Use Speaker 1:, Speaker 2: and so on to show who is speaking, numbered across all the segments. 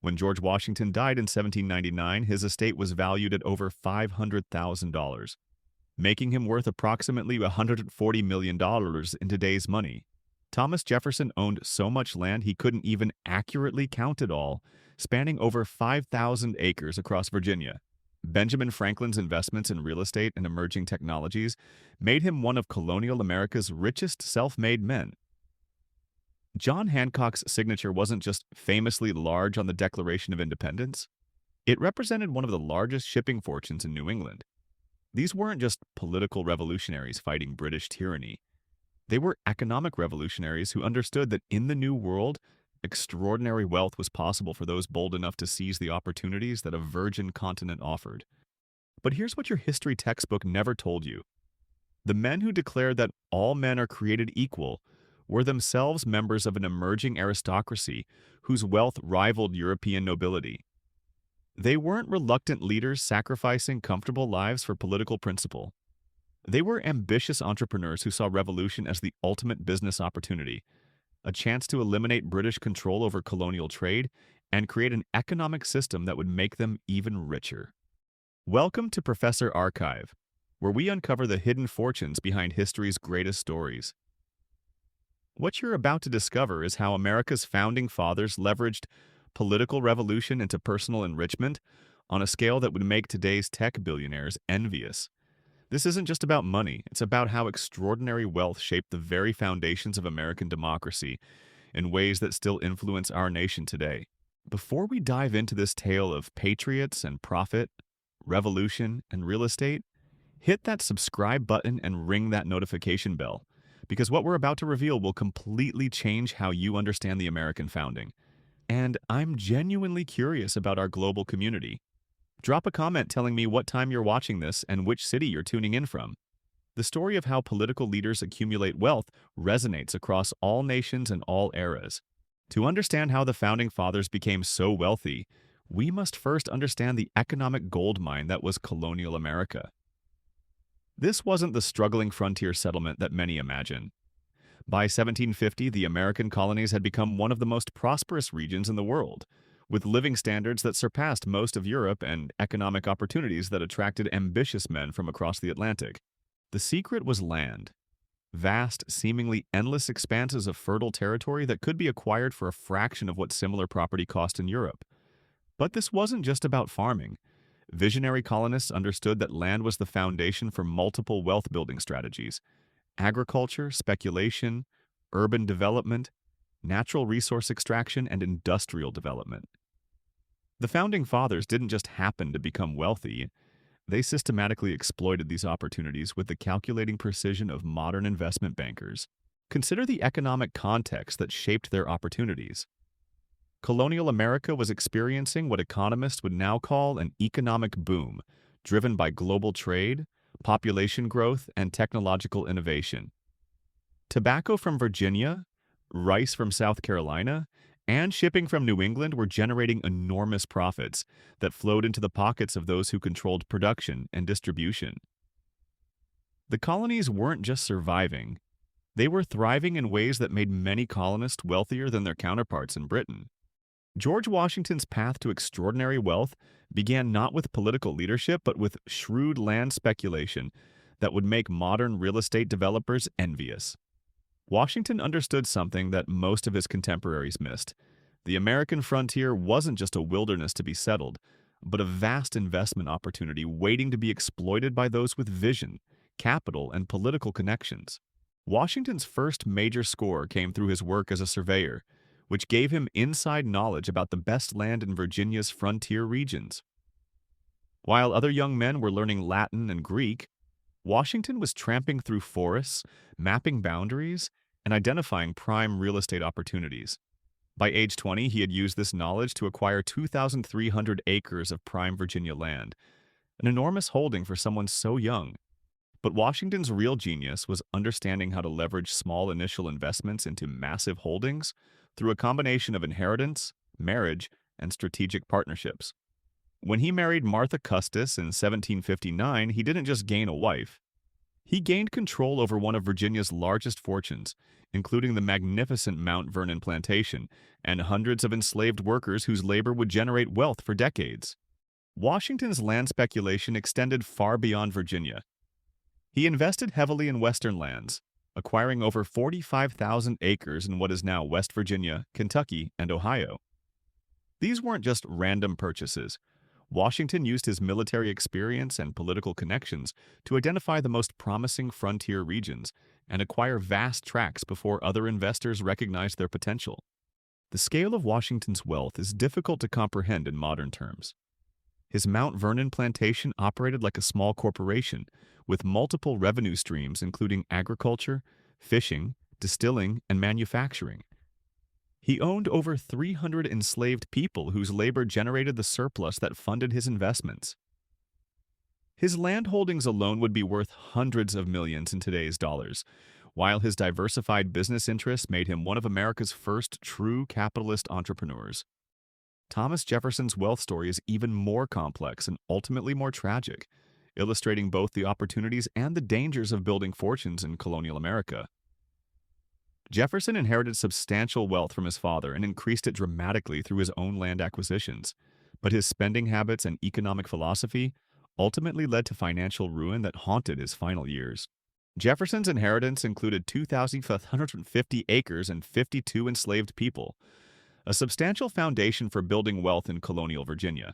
Speaker 1: When George Washington died in 1799, his estate was valued at over $500,000, making him worth approximately $140 million in today's money. Thomas Jefferson owned so much land he couldn't even accurately count it all, spanning over 5,000 acres across Virginia. Benjamin Franklin's investments in real estate and emerging technologies made him one of colonial America's richest self-made men. John Hancock's signature wasn't just famously large on the Declaration of Independence, it represented one of the largest shipping fortunes in New England. These weren't just political revolutionaries fighting British tyranny. They were economic revolutionaries who understood that in the New World, extraordinary wealth was possible for those bold enough to seize the opportunities that a virgin continent offered. But here's what your history textbook never told you. The men who declared that all men are created equal were themselves members of an emerging aristocracy whose wealth rivaled European nobility. They weren't reluctant leaders sacrificing comfortable lives for political principle. They were ambitious entrepreneurs who saw revolution as the ultimate business opportunity, a chance to eliminate British control over colonial trade and create an economic system that would make them even richer. Welcome to Professor Archive, where we uncover the hidden fortunes behind history's greatest stories. What you're about to discover is how America's founding fathers leveraged political revolution into personal enrichment on a scale that would make today's tech billionaires envious. This isn't just about money, it's about how extraordinary wealth shaped the very foundations of American democracy in ways that still influence our nation today. Before we dive into this tale of patriots and profit, revolution and real estate, hit that subscribe button and ring that notification bell, because what we're about to reveal will completely change how you understand the American founding. And I'm genuinely curious about our global community. Drop a comment telling me what time you're watching this and which city you're tuning in from. The story of how political leaders accumulate wealth resonates across all nations and all eras. To understand how the Founding Fathers became so wealthy, we must first understand the economic goldmine that was colonial America. This wasn't the struggling frontier settlement that many imagine. By 1750, the American colonies had become one of the most prosperous regions in the world, with living standards that surpassed most of Europe and economic opportunities that attracted ambitious men from across the Atlantic. The secret was land. Vast, seemingly endless expanses of fertile territory that could be acquired for a fraction of what similar property cost in Europe. But this wasn't just about farming. Visionary colonists understood that land was the foundation for multiple wealth-building strategies: agriculture, speculation, urban development, natural resource extraction, and industrial development. The Founding Fathers didn't just happen to become wealthy. They systematically exploited these opportunities with the calculating precision of modern investment bankers. Consider the economic context that shaped their opportunities. Colonial America was experiencing what economists would now call an economic boom, driven by global trade, population growth, and technological innovation. Tobacco from Virginia, rice from South Carolina, and shipping from New England were generating enormous profits that flowed into the pockets of those who controlled production and distribution. The colonies weren't just surviving, they were thriving in ways that made many colonists wealthier than their counterparts in Britain. George Washington's path to extraordinary wealth began not with political leadership, but with shrewd land speculation that would make modern real estate developers envious. Washington understood something that most of his contemporaries missed. The American frontier wasn't just a wilderness to be settled, but a vast investment opportunity waiting to be exploited by those with vision, capital, and political connections. Washington's first major score came through his work as a surveyor, which gave him inside knowledge about the best land in Virginia's frontier regions. While other young men were learning Latin and Greek, Washington was tramping through forests, mapping boundaries, and identifying prime real estate opportunities. By age 20, he had used this knowledge to acquire 2,300 acres of prime Virginia land, an enormous holding for someone so young. But Washington's real genius was understanding how to leverage small initial investments into massive holdings through a combination of inheritance, marriage, and strategic partnerships. When he married Martha Custis in 1759, he didn't just gain a wife. He gained control over one of Virginia's largest fortunes, including the magnificent Mount Vernon plantation and hundreds of enslaved workers whose labor would generate wealth for decades. Washington's land speculation extended far beyond Virginia. He invested heavily in western lands, acquiring over 45,000 acres in what is now West Virginia, Kentucky, and Ohio. These weren't just random purchases. Washington used his military experience and political connections to identify the most promising frontier regions and acquire vast tracts before other investors recognized their potential. The scale of Washington's wealth is difficult to comprehend in modern terms. His Mount Vernon plantation operated like a small corporation, with multiple revenue streams including agriculture, fishing, distilling, and manufacturing. He owned over 300 enslaved people whose labor generated the surplus that funded his investments. His land holdings alone would be worth hundreds of millions in today's dollars, while his diversified business interests made him one of America's first true capitalist entrepreneurs. Thomas Jefferson's wealth story is even more complex and ultimately more tragic, illustrating both the opportunities and the dangers of building fortunes in colonial America. Jefferson inherited substantial wealth from his father and increased it dramatically through his own land acquisitions, but his spending habits and economic philosophy ultimately led to financial ruin that haunted his final years. Jefferson's inheritance included 2,550 acres and 52 enslaved people, a substantial foundation for building wealth in colonial Virginia.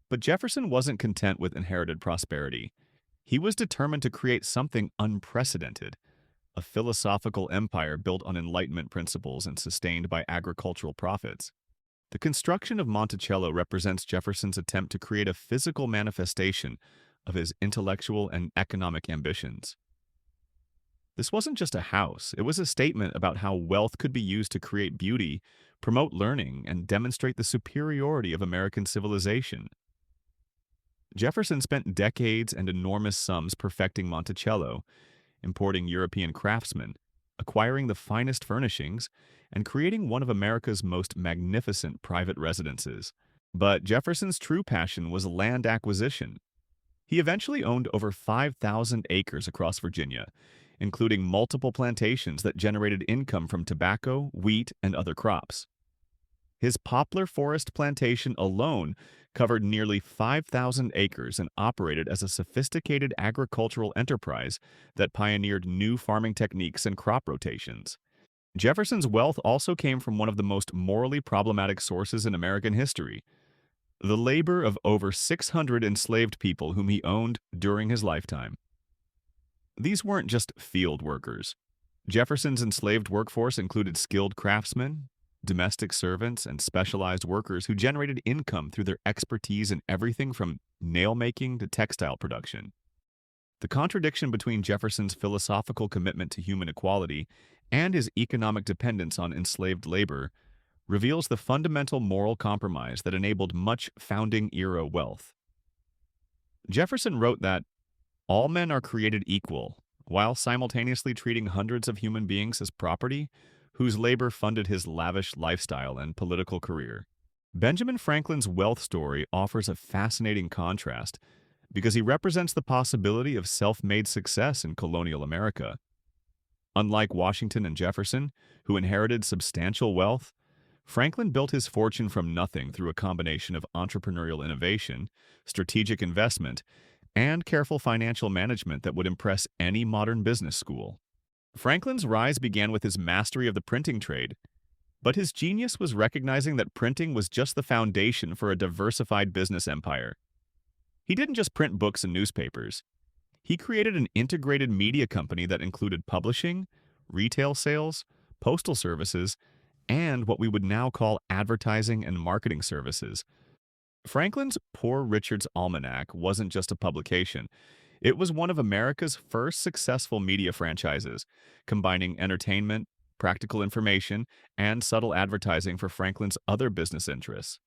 Speaker 1: But Jefferson wasn't content with inherited prosperity. He was determined to create something unprecedented, a philosophical empire built on Enlightenment principles and sustained by agricultural profits. The construction of Monticello represents Jefferson's attempt to create a physical manifestation of his intellectual and economic ambitions. This wasn't just a house, it was a statement about how wealth could be used to create beauty, promote learning, and demonstrate the superiority of American civilization. Jefferson spent decades and enormous sums perfecting Monticello, importing European craftsmen, acquiring the finest furnishings, and creating one of America's most magnificent private residences. But Jefferson's true passion was land acquisition. He eventually owned over 5,000 acres across Virginia, including multiple plantations that generated income from tobacco, wheat, and other crops. His poplar forest plantation alone covered nearly 5,000 acres and operated as a sophisticated agricultural enterprise that pioneered new farming techniques and crop rotations. Jefferson's wealth also came from one of the most morally problematic sources in American history: the labor of over 600 enslaved people whom he owned during his lifetime. These weren't just field workers. Jefferson's enslaved workforce included skilled craftsmen, domestic servants, and specialized workers who generated income through their expertise in everything from nail-making to textile production. The contradiction between Jefferson's philosophical commitment to human equality and his economic dependence on enslaved labor reveals the fundamental moral compromise that enabled much founding-era wealth. Jefferson wrote that all men are created equal, while simultaneously treating hundreds of human beings as property whose labor funded his lavish lifestyle and political career. Benjamin Franklin's wealth story offers a fascinating contrast because he represents the possibility of self-made success in colonial America. Unlike Washington and Jefferson, who inherited substantial wealth, Franklin built his fortune from nothing through a combination of entrepreneurial innovation, strategic investment, and careful financial management that would impress any modern business school. Franklin's rise began with his mastery of the printing trade, but his genius was recognizing that printing was just the foundation for a diversified business empire. He didn't just print books and newspapers. He created an integrated media company that included publishing, retail sales, postal services, and what we would now call advertising and marketing services. Franklin's Poor Richard's Almanac wasn't just a publication. It was one of America's first successful media franchises, combining entertainment, practical information, and subtle advertising for Franklin's other business interests.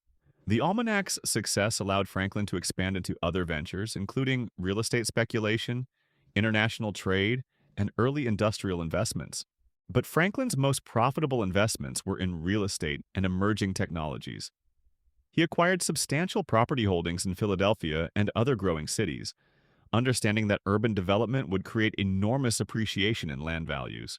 Speaker 1: The Almanac's success allowed Franklin to expand into other ventures, including real estate speculation, international trade, and early industrial investments. But Franklin's most profitable investments were in real estate and emerging technologies. He acquired substantial property holdings in Philadelphia and other growing cities, understanding that urban development would create enormous appreciation in land values.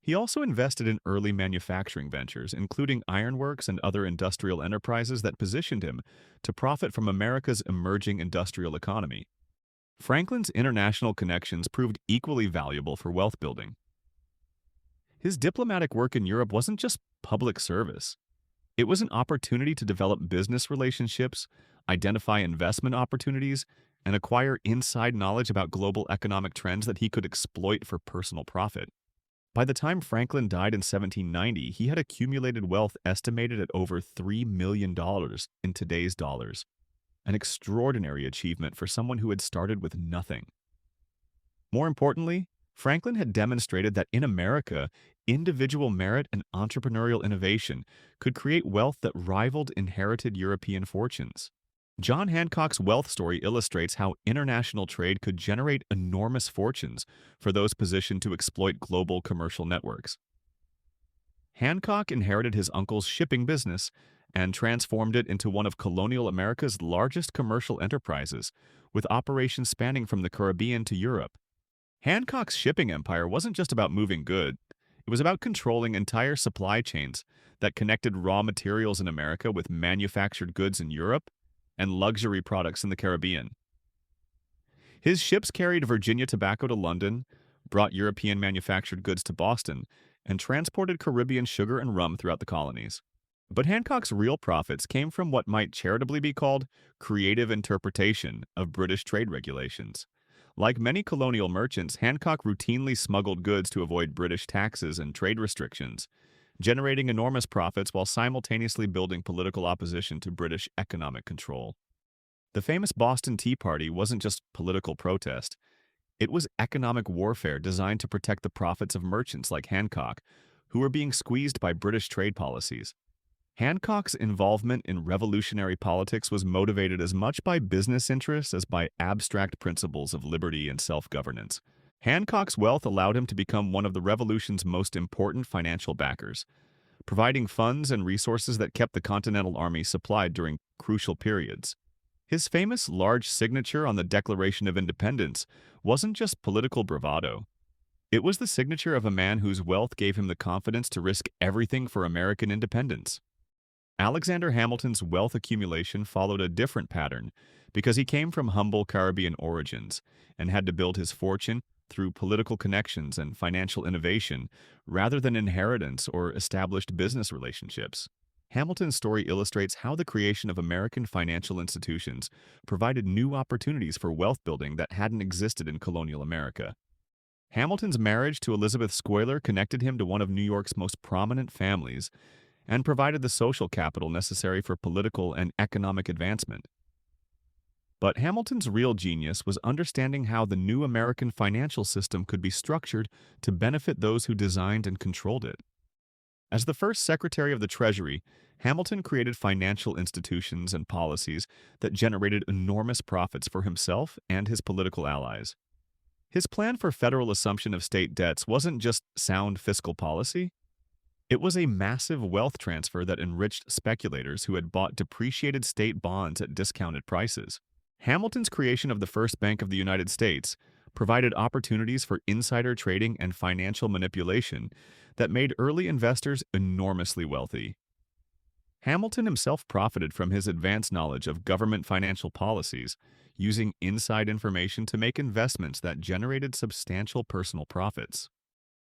Speaker 1: He also invested in early manufacturing ventures, including ironworks and other industrial enterprises that positioned him to profit from America's emerging industrial economy. Franklin's international connections proved equally valuable for wealth building. His diplomatic work in Europe wasn't just public service. It was an opportunity to develop business relationships, identify investment opportunities, and acquire inside knowledge about global economic trends that he could exploit for personal profit. By the time Franklin died in 1790, he had accumulated wealth estimated at over $3 million in today's dollars, an extraordinary achievement for someone who had started with nothing. More importantly, Franklin had demonstrated that in America, individual merit and entrepreneurial innovation could create wealth that rivaled inherited European fortunes. John Hancock's wealth story illustrates how international trade could generate enormous fortunes for those positioned to exploit global commercial networks. Hancock inherited his uncle's shipping business and transformed it into one of colonial America's largest commercial enterprises, with operations spanning from the Caribbean to Europe. Hancock's shipping empire wasn't just about moving goods, it was about controlling entire supply chains that connected raw materials in America with manufactured goods in Europe and luxury products in the Caribbean. His ships carried Virginia tobacco to London, brought European manufactured goods to Boston, and transported Caribbean sugar and rum throughout the colonies. But Hancock's real profits came from what might charitably be called creative interpretation of British trade regulations. Like many colonial merchants, Hancock routinely smuggled goods to avoid British taxes and trade restrictions, generating enormous profits while simultaneously building political opposition to British economic control. The famous Boston Tea Party wasn't just political protest. It was economic warfare designed to protect the profits of merchants like Hancock, who were being squeezed by British trade policies. Hancock's involvement in revolutionary politics was motivated as much by business interests as by abstract principles of liberty and self-governance. Hancock's wealth allowed him to become one of the revolution's most important financial backers, providing funds and resources that kept the Continental Army supplied during crucial periods. His famous large signature on the Declaration of Independence wasn't just political bravado. It was the signature of a man whose wealth gave him the confidence to risk everything for American independence. Alexander Hamilton's wealth accumulation followed a different pattern because he came from humble Caribbean origins and had to build his fortune through political connections and financial innovation rather than inheritance or established business relationships. Hamilton's story illustrates how the creation of American financial institutions provided new opportunities for wealth building that hadn't existed in colonial America. Hamilton's marriage to Elizabeth Schuyler connected him to one of New York's most prominent families and provided the social capital necessary for political and economic advancement. But Hamilton's real genius was understanding how the new American financial system could be structured to benefit those who designed and controlled it. As the first Secretary of the Treasury, Hamilton created financial institutions and policies that generated enormous profits for himself and his political allies. His plan for federal assumption of state debts wasn't just sound fiscal policy. It was a massive wealth transfer that enriched speculators who had bought depreciated state bonds at discounted prices. Hamilton's creation of the first Bank of the United States provided opportunities for insider trading and financial manipulation that made early investors enormously wealthy. Hamilton himself profited from his advanced knowledge of government financial policies, using inside information to make investments that generated substantial personal profits.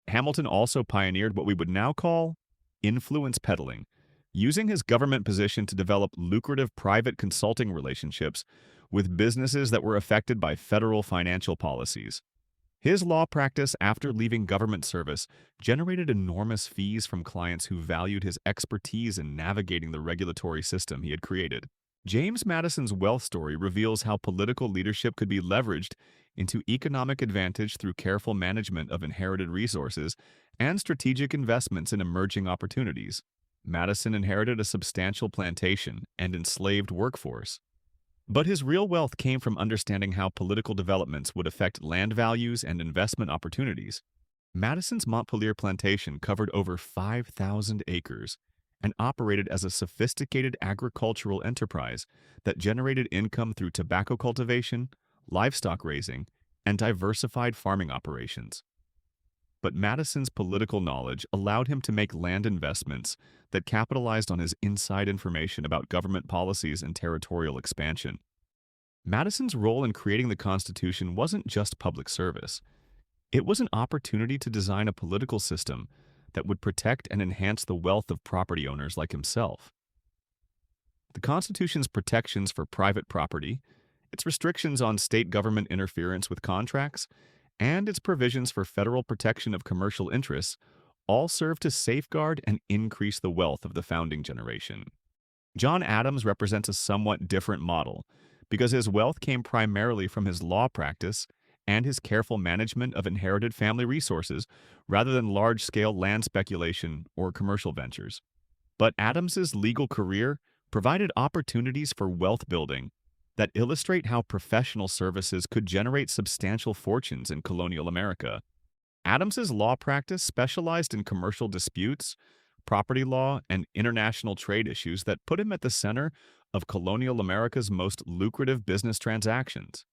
Speaker 1: Hamilton also pioneered what we would now call influence peddling, using his government position to develop lucrative private consulting relationships with businesses that were affected by federal financial policies. His law practice after leaving government service generated enormous fees from clients who valued his expertise in navigating the regulatory system he had created. James Madison's wealth story reveals how political leadership could be leveraged into economic advantage through careful management of inherited resources and strategic investments in emerging opportunities. Madison inherited a substantial plantation and enslaved workforce. But his real wealth came from understanding how political developments would affect land values and investment opportunities. Madison's Montpelier plantation covered over 5,000 acres and operated as a sophisticated agricultural enterprise that generated income through tobacco cultivation, livestock raising, and diversified farming operations. But Madison's political knowledge allowed him to make land investments that capitalized on his inside information about government policies and territorial expansion. Madison's role in creating the Constitution wasn't just public service. It was an opportunity to design a political system that would protect and enhance the wealth of property owners like himself. The Constitution's protections for private property, its restrictions on state government interference with contracts, and its provisions for federal protection of commercial interests all serve to safeguard and increase the wealth of the founding generation. John Adams represents a somewhat different model because his wealth came primarily from his law practice and his careful management of inherited family resources rather than large-scale land speculation or commercial ventures. But Adams's legal career provided opportunities for wealth building that illustrate how professional services could generate substantial fortunes in colonial America. Adams's law practice specialized in commercial disputes, property law, and international trade issues that put him at the center of colonial America's most lucrative business transactions.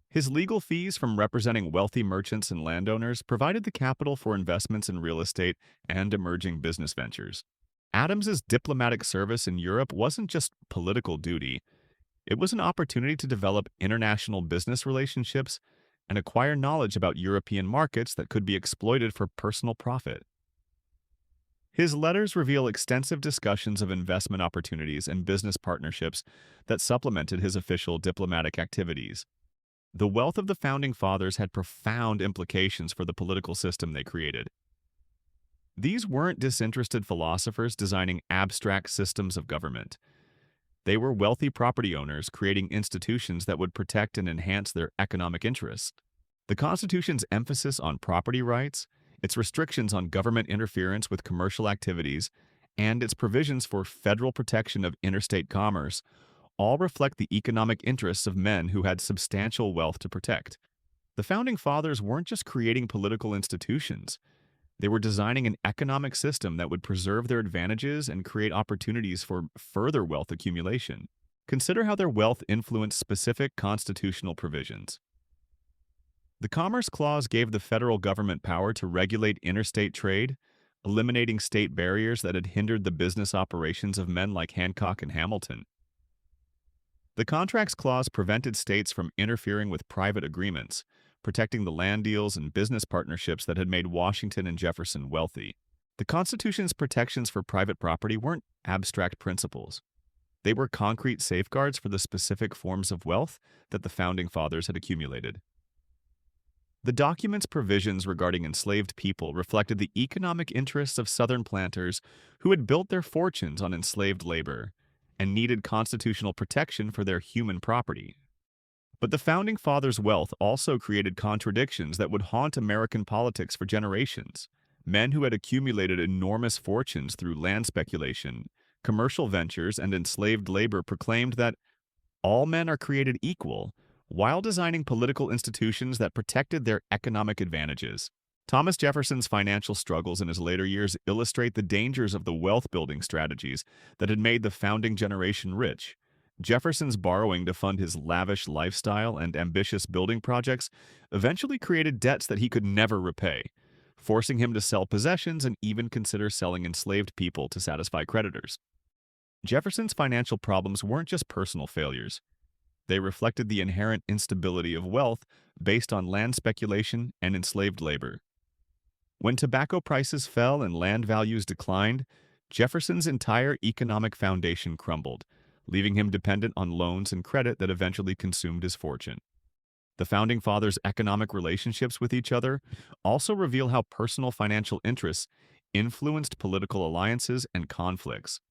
Speaker 1: His legal fees from representing wealthy merchants and landowners provided the capital for investments in real estate and emerging business ventures. Adams's diplomatic service in Europe wasn't just political duty. It was an opportunity to develop international business relationships and acquire knowledge about European markets that could be exploited for personal profit. His letters reveal extensive discussions of investment opportunities and business partnerships that supplemented his official diplomatic activities. The wealth of the Founding Fathers had profound implications for the political system they created. These weren't disinterested philosophers designing abstract systems of government. They were wealthy property owners creating institutions that would protect and enhance their economic interests. The Constitution's emphasis on property rights, its restrictions on government interference with commercial activities, and its provisions for federal protection of interstate commerce all reflect the economic interests of men who had substantial wealth to protect. The Founding Fathers weren't just creating political institutions. They were designing an economic system that would preserve their advantages and create opportunities for further wealth accumulation. Consider how their wealth influenced specific constitutional provisions. The Commerce Clause gave the federal government power to regulate interstate trade, eliminating state barriers that had hindered the business operations of men like Hancock and Hamilton. The Contracts Clause prevented states from interfering with private agreements, protecting the land deals and business partnerships that had made Washington and Jefferson wealthy. The Constitution's protections for private property weren't abstract principles. They were concrete safeguards for the specific forms of wealth that the Founding Fathers had accumulated. The document's provisions regarding enslaved people reflected the economic interests of Southern planters who had built their fortunes on enslaved labor and needed constitutional protection for their human property. But the Founding Fathers' wealth also created contradictions that would haunt American politics for generations. Men who had accumulated enormous fortunes through land speculation, commercial ventures, and enslaved labor proclaimed that all men are created equal, while designing political institutions that protected their economic advantages. Thomas Jefferson's financial struggles in his later years illustrate the dangers of the wealth-building strategies that had made the founding generation rich. Jefferson's borrowing to fund his lavish lifestyle and ambitious building projects eventually created debts that he could never repay, forcing him to sell possessions and even consider selling enslaved people to satisfy creditors. Jefferson's financial problems weren't just personal failures. They reflected the inherent instability of wealth based on land speculation and enslaved labor. When tobacco prices fell and land values declined, Jefferson's entire economic foundation crumbled, leaving him dependent on loans and credit that eventually consumed his fortune. The Founding Fathers' economic relationships with each other also reveal how personal financial interests influenced political alliances and conflicts.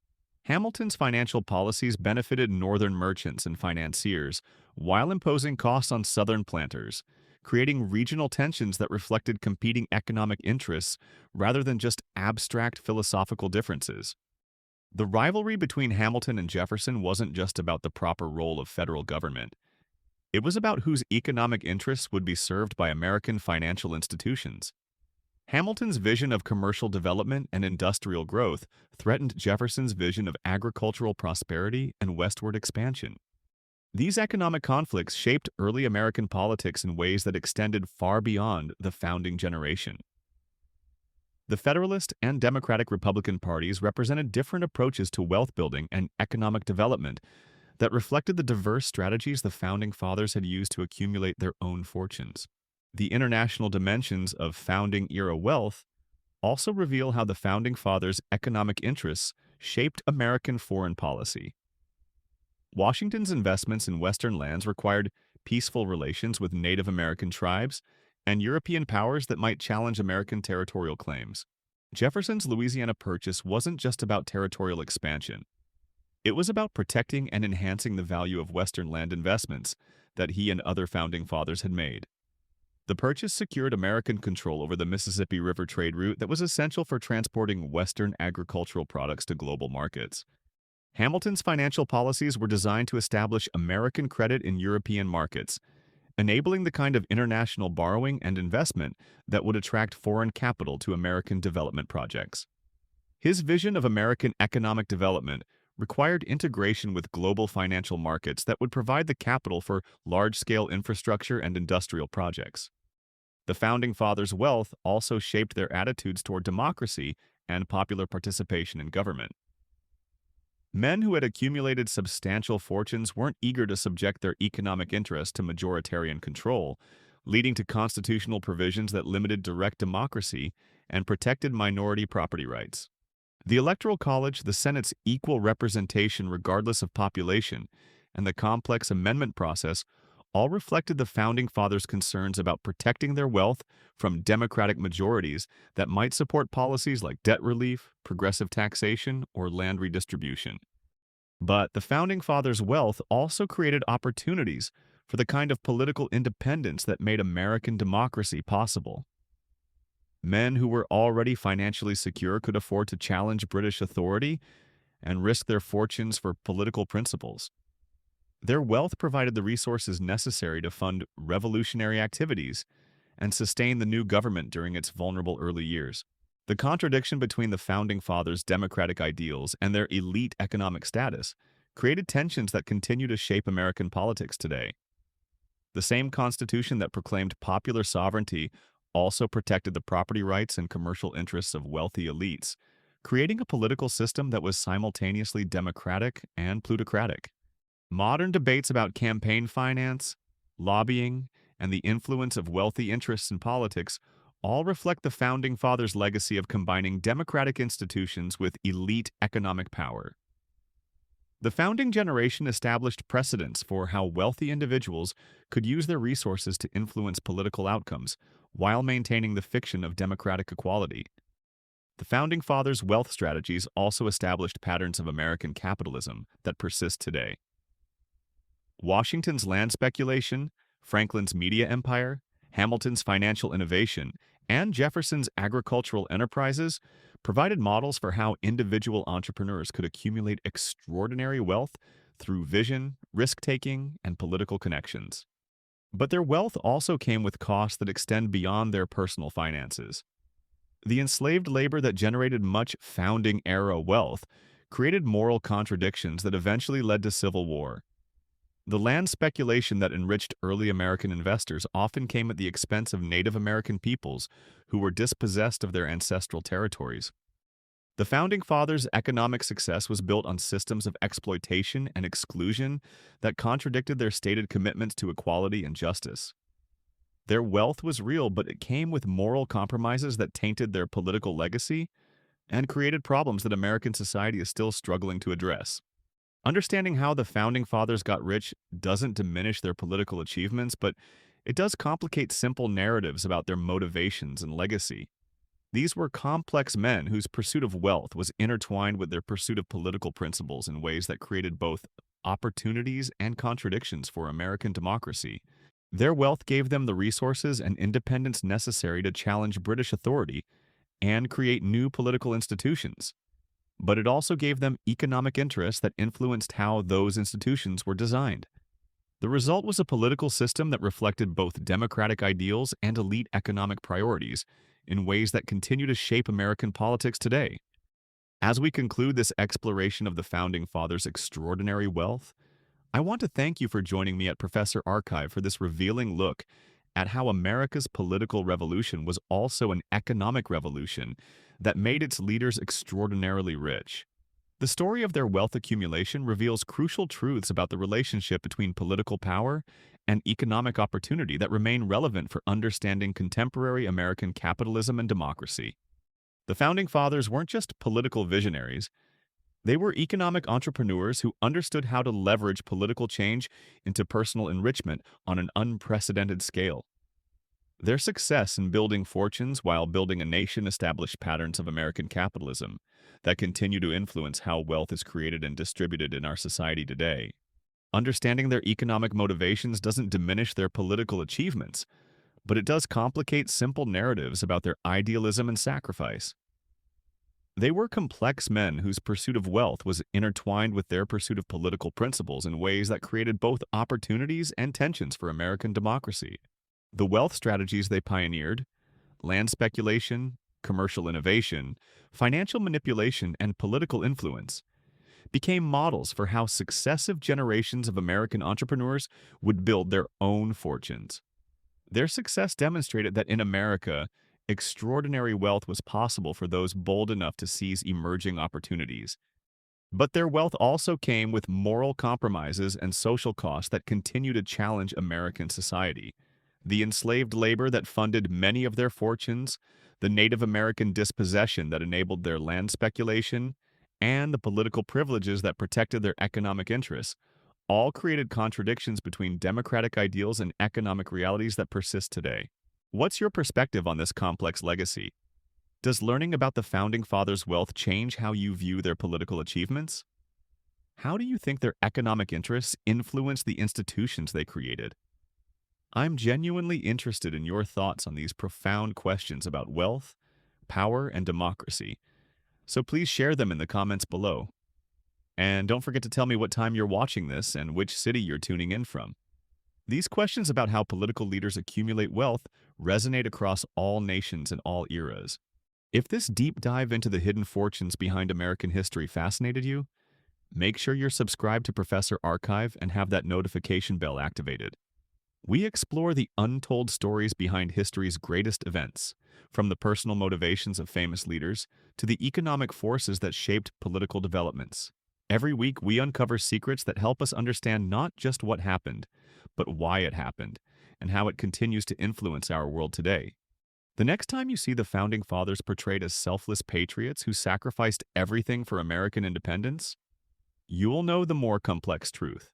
Speaker 1: Hamilton's financial policies benefited Northern merchants and financiers while imposing costs on Southern planters, creating regional tensions that reflected competing economic interests rather than just abstract philosophical differences. The rivalry between Hamilton and Jefferson wasn't just about the proper role of federal government. It was about whose economic interests would be served by American financial institutions. Hamilton's vision of commercial development and industrial growth threatened Jefferson's vision of agricultural prosperity and westward expansion. These economic conflicts shaped early American politics in ways that extended far beyond the founding generation. The Federalist and Democratic Republican parties represented different approaches to wealth building and economic development that reflected the diverse strategies the founding fathers had used to accumulate their own fortunes. The international dimensions of founding era wealth also reveal how the founding fathers' economic interests shaped American foreign policy. Washington's investments in Western lands required peaceful relations with Native American tribes and European powers that might challenge American territorial claims. Jefferson's Louisiana Purchase wasn't just about territorial expansion. It was about protecting and enhancing the value of Western land investments that he and other founding fathers had made. The purchase secured American control over the Mississippi River trade route that was essential for transporting Western agricultural products to global markets. Hamilton's financial policies were designed to establish American credit in European markets, enabling the kind of international borrowing and investment that would attract foreign capital to American development projects. His vision of American economic development required integration with global financial markets that would provide the capital for large-scale infrastructure and industrial projects. The Founding Fathers' wealth also shaped their attitudes toward democracy and popular participation in government. Men who had accumulated substantial fortunes weren't eager to subject their economic interests to majoritarian control, leading to constitutional provisions that limited direct democracy and protected minority property rights. The Electoral College, the Senate's equal representation regardless of population, and the complex amendment process all reflected the Founding Fathers' concerns about protecting their wealth from Democratic majorities that might support policies like debt relief, progressive taxation, or land redistribution. But the Founding Fathers' wealth also created opportunities for the kind of political independence that made American democracy possible. Men who were already financially secure could afford to challenge British authority and risk their fortunes for political principles. Their wealth provided the resources necessary to fund revolutionary activities and sustain the new government during its vulnerable early years. The contradiction between the Founding Fathers' democratic ideals and their elite economic status created tensions that continue to shape American politics today. The same Constitution that proclaimed popular sovereignty also protected the property rights and commercial interests of wealthy elites, creating a political system that was simultaneously democratic and plutocratic. Modern debates about campaign finance, lobbying, and the influence of wealthy interests in politics all reflect the Founding Fathers' legacy of combining democratic institutions with elite economic power. The founding generation established precedents for how wealthy individuals could use their resources to influence political outcomes while maintaining the fiction of democratic equality. The Founding Fathers' wealth strategies also established patterns of American capitalism that persist today. Washington's land speculation, Franklin's media empire, Hamilton's financial innovation, and Jefferson's agricultural enterprises provided models for how individual entrepreneurs could accumulate extraordinary wealth through vision, risk-taking, and political connections. But their wealth also came with costs that extend beyond their personal finances. The enslaved labor that generated much founding-era wealth created moral contradictions that eventually led to civil war. The land speculation that enriched early American investors often came at the expense of Native American peoples who were dispossessed of their ancestral territories. The Founding Fathers' economic success was built on systems of exploitation and exclusion that contradicted their stated commitments to equality and justice. Their wealth was real, but it came with moral compromises that tainted their political legacy and created problems that American society is still struggling to address. Understanding how the Founding Fathers got rich doesn't diminish their political achievements, but it does complicate simple narratives about their motivations and legacy. These were complex men whose pursuit of wealth was intertwined with their pursuit of political principles in ways that created both opportunities and contradictions for American democracy. Their wealth gave them the resources and independence necessary to challenge British authority and create new political institutions. But it also gave them economic interests that influenced how those institutions were designed. The result was a political system that reflected both democratic ideals and elite economic priorities in ways that continue to shape American politics today. As we conclude this exploration of the Founding Fathers' extraordinary wealth, I want to thank you for joining me at Professor Archive for this revealing look at how America's political revolution was also an economic revolution that made its leaders extraordinarily rich. The story of their wealth accumulation reveals crucial truths about the relationship between political power and economic opportunity that remain relevant for understanding contemporary American capitalism and democracy. The Founding Fathers weren't just political visionaries, they were economic entrepreneurs who understood how to leverage political change into personal enrichment on an unprecedented scale. Their success in building fortunes while building a nation established patterns of American capitalism that continue to influence how wealth is created and distributed in our society today. Understanding their economic motivations doesn't diminish their political achievements, but it does complicate simple narratives about their idealism and sacrifice. They were complex men whose pursuit of wealth was intertwined with their pursuit of political principles in ways that created both opportunities and tensions for American democracy. The wealth strategies they pioneered, land speculation, commercial innovation, financial manipulation, and political influence, became models for how successive generations of American entrepreneurs would build their own fortunes. Their success demonstrated that in America, extraordinary wealth was possible for those bold enough to seize emerging opportunities. But their wealth also came with moral compromises and social costs that continue to challenge American society. The enslaved labor that funded many of their fortunes, the Native American dispossession that enabled their land speculation, and the political privileges that protected their economic interests, all created contradictions between democratic ideals and economic realities that persist today. What's your perspective on this complex legacy? Does learning about the Founding Fathers' wealth change how you view their political achievements? How do you think their economic interests influenced the institutions they created? I'm genuinely interested in your thoughts on these profound questions about wealth, power, and democracy, so please share them in the comments below. And don't forget to tell me what time you're watching this and which city you're tuning in from. These questions about how political leaders accumulate wealth resonate across all nations and all eras. If this deep dive into the hidden fortunes behind American history fascinated you, make sure you're subscribed to Professor Archive and have that notification bell activated. We explore the untold stories behind history's greatest events, from the personal motivations of famous leaders to the economic forces that shaped political developments. Every week, we uncover secrets that help us understand not just what happened, but why it happened, and how it continues to influence our world today. The next time you see the Founding Fathers portrayed as selfless patriots who sacrificed everything for American independence, you will know the more complex truth.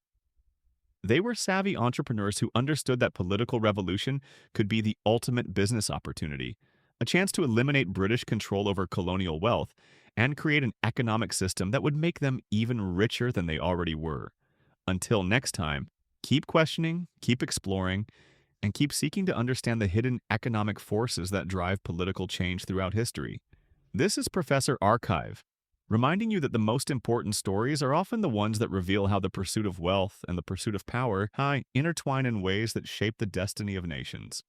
Speaker 1: They were savvy entrepreneurs who understood that political revolution could be the ultimate business opportunity, a chance to eliminate British control over colonial wealth and create an economic system that would make them even richer than they already were. Until next time, keep questioning, keep exploring, and keep seeking to understand the hidden economic forces that drive political change throughout history. This is Professor Archive, reminding you that the most important stories are often the ones that reveal how the pursuit of wealth and the pursuit of power intertwine in ways that shape the destiny of nations.